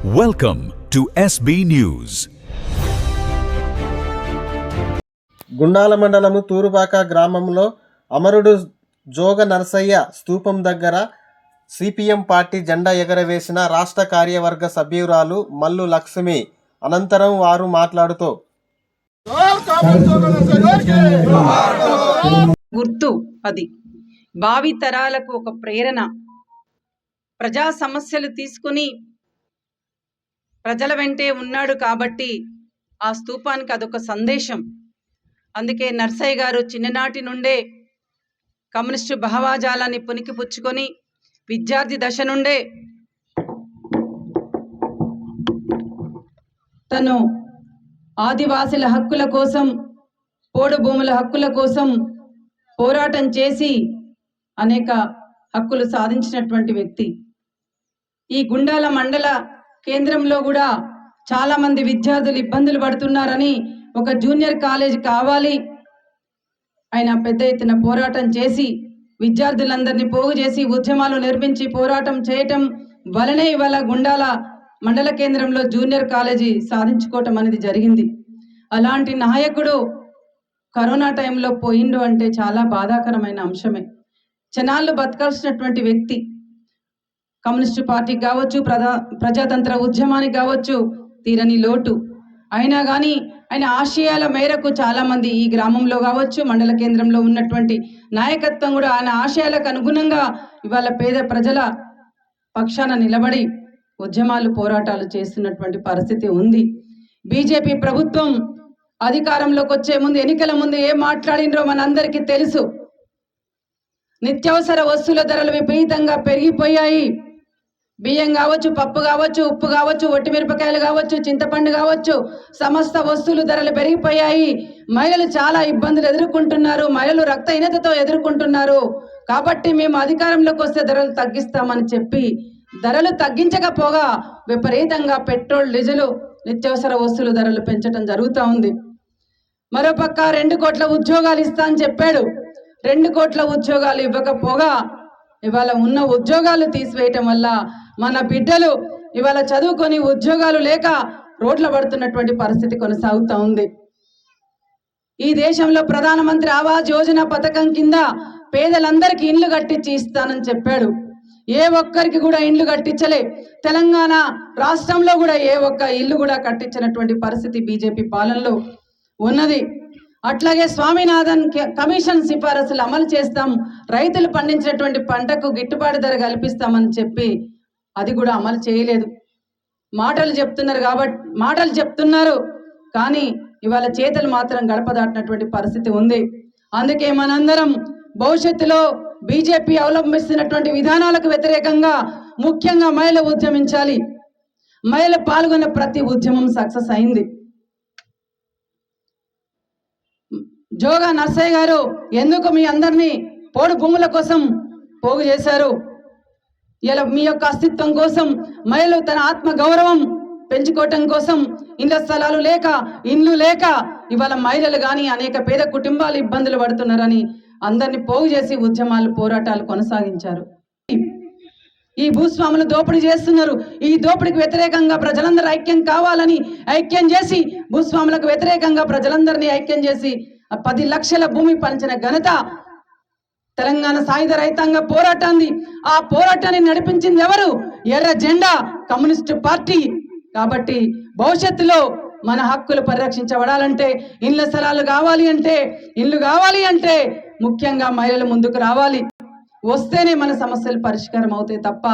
Welcome to SB News. Gundala మండలము తూరుబాక గ్రామంలో అమరుడు జోగ నరసయ్య స్తూపం దగ్గర సిపిఎం పార్టీ జెండా ఎగరవేసిన రాష్ట్ర కార్యవర్గ సభ్యురాలు మల్లు లక్ష్మి. అనంతరం వారు మాట్లాడుతూ గుర్తు అది భావి తరాలకు ఒక ప్రేరణ. ప్రజా సమస్యలు తీసుకుని ప్రజల వెంటే ఉన్నాడు కాబట్టి ఆ స్తూపానికి అదొక సందేశం. అందుకే నర్సయ్య గారు చిన్ననాటి నుండే కమ్యూనిస్టు భావాజాలాన్ని పుణికిపుచ్చుకొని విద్యార్థి దశ నుండే తను ఆదివాసుల హక్కుల కోసం, పోడు భూముల హక్కుల కోసం పోరాటం చేసి అనేక హక్కులు సాధించినటువంటి వ్యక్తి. ఈ గుండాల మండల కేంద్రంలో కూడా చాలా మంది విద్యార్థులు ఇబ్బందులు పడుతున్నారని ఒక జూనియర్ కాలేజ్ కావాలి, ఆయన పెద్ద ఎత్తున పోరాటం చేసి విద్యార్థులందరినీ పోగు చేసి ఉద్యమాలు నిర్మించి పోరాటం చేయటం వలనే ఇవాళ గుండాల మండల కేంద్రంలో జూనియర్ కాలేజీ సాధించుకోవటం అనేది జరిగింది. అలాంటి నాయకుడు కరోనా టైంలో పోయిండు అంటే చాలా బాధాకరమైన అంశమే. జనాలు బతకాల్సినటువంటి వ్యక్తి. కమ్యూనిస్టు పార్టీకి కావచ్చు, ప్రజాతంత్ర ఉద్యమానికి కావచ్చు తీరని లోటు. అయినా కానీ ఆయన ఆశయాల మేరకు చాలామంది ఈ గ్రామంలో కావచ్చు, మండల కేంద్రంలో ఉన్నటువంటి నాయకత్వం కూడా ఆయన ఆశయాలకు అనుగుణంగా ఇవాళ పేద ప్రజల పక్షాన నిలబడి ఉద్యమాలు పోరాటాలు చేస్తున్నటువంటి పరిస్థితి ఉంది. బీజేపీ ప్రభుత్వం అధికారంలోకి వచ్చే ముందు, ఎన్నికల ముందు ఏం మాట్లాడినరో మనందరికీ తెలుసు. నిత్యావసర వస్తువుల ధరలు విపరీతంగా పెరిగిపోయాయి. బియ్యం కావచ్చు, పప్పు కావచ్చు, ఉప్పు కావచ్చు, ఒట్టిమిరపకాయలు కావచ్చు, చింతపండు కావచ్చు, సమస్త వస్తువులు ధరలు పెరిగిపోయాయి. మహిళలు చాలా ఇబ్బందులు ఎదుర్కొంటున్నారు. మహిళలు రక్తహీనతతో ఎదుర్కొంటున్నారు. కాబట్టి మేము అధికారంలోకి వస్తే ధరలు తగ్గిస్తామని చెప్పి ధరలు తగ్గించకపోగా విపరీతంగా పెట్రోల్, డీజిల్, నిత్యావసర వస్తువుల ధరలు పెంచడం జరుగుతూ ఉంది. మరోపక్క 2 కోట్ల ఉద్యోగాలు ఇస్తా అని చెప్పాడు. 2 కోట్ల ఉద్యోగాలు ఇవ్వకపోగా ఇవాళ ఉన్న ఉద్యోగాలు తీసివేయటం వల్ల మన బిడ్డలు ఇవాళ చదువుకొని ఉద్యోగాలు లేక రోడ్ల పడుతున్నటువంటి పరిస్థితి కొనసాగుతూ ఉంది. ఈ దేశంలో ప్రధానమంత్రి ఆవాస్ యోజన పథకం కింద పేదలందరికీ ఇండ్లు కట్టించి ఇస్తానని చెప్పాడు. ఏ ఒక్కరికి కూడా ఇండ్లు కట్టించలే. తెలంగాణ రాష్ట్రంలో కూడా ఏ ఒక్క ఇల్లు కూడా కట్టించినటువంటి పరిస్థితి బీజేపీ పాలనలో ఉన్నది. అట్లాగే స్వామినాథన్ కమిషన్ సిఫారసులు అమలు చేస్తాం, రైతులు పండించినటువంటి పంటకు గిట్టుబాటు ధర కల్పిస్తామని చెప్పి అది కూడా అమలు చేయలేదు. మాటలు చెప్తున్నారు కానీ ఇవాళ చేతలు మాత్రం గడప దాటినటువంటి పరిస్థితి ఉంది. అందుకే మనందరం భవిష్యత్తులో బీజేపీ అవలంబిస్తున్నటువంటి విధానాలకు వ్యతిరేకంగా ముఖ్యంగా మహిళలు ఉద్యమించాలి. మహిళలు పాల్గొన్న ప్రతి ఉద్యమం సక్సెస్ అయింది. జోగా నర్సయ్య గారు ఎందుకు మీ అందరినీ పోడు భూముల కోసం పోగు చేశారు? ఇలా మీ యొక్క అస్తిత్వం కోసం, మహిళలు తన ఆత్మ గౌరవం పెంచుకోవటం కోసం, ఇండ్ల స్థలాలు లేక, ఇండ్లు లేక ఇవాళ మహిళలు కానీ అనేక పేద కుటుంబాలు ఇబ్బందులు పడుతున్నారని అందరినీ పోగు చేసి ఉద్యమాలు, పోరాటాలు కొనసాగించారు. ఈ భూస్వాములు దోపిడీ చేస్తున్నారు. ఈ దోపిడీకి వ్యతిరేకంగా ప్రజలందరూ ఐక్యం కావాలని ఐక్యం చేసి, భూస్వాములకు వ్యతిరేకంగా ప్రజలందరినీ ఐక్యం చేసి 10 లక్షల భూమి పంచిన ఘనత తెలంగాణ సాయుధ రైతాంగ పోరాటాన్ని. ఆ పోరాటాన్ని నడిపించింది ఎవరు? ఎర్ర జెండా కమ్యూనిస్టు పార్టీ. కాబట్టి భవిష్యత్తులో మన హక్కులు పరిరక్షించబడాలంటే, ఇళ్ల స్థలాలు కావాలి అంటే, ఇల్లు కావాలి అంటే ముఖ్యంగా మహిళలు ముందుకు రావాలి. వస్తేనే మన సమస్యలు పరిష్కారం అవుతాయి తప్ప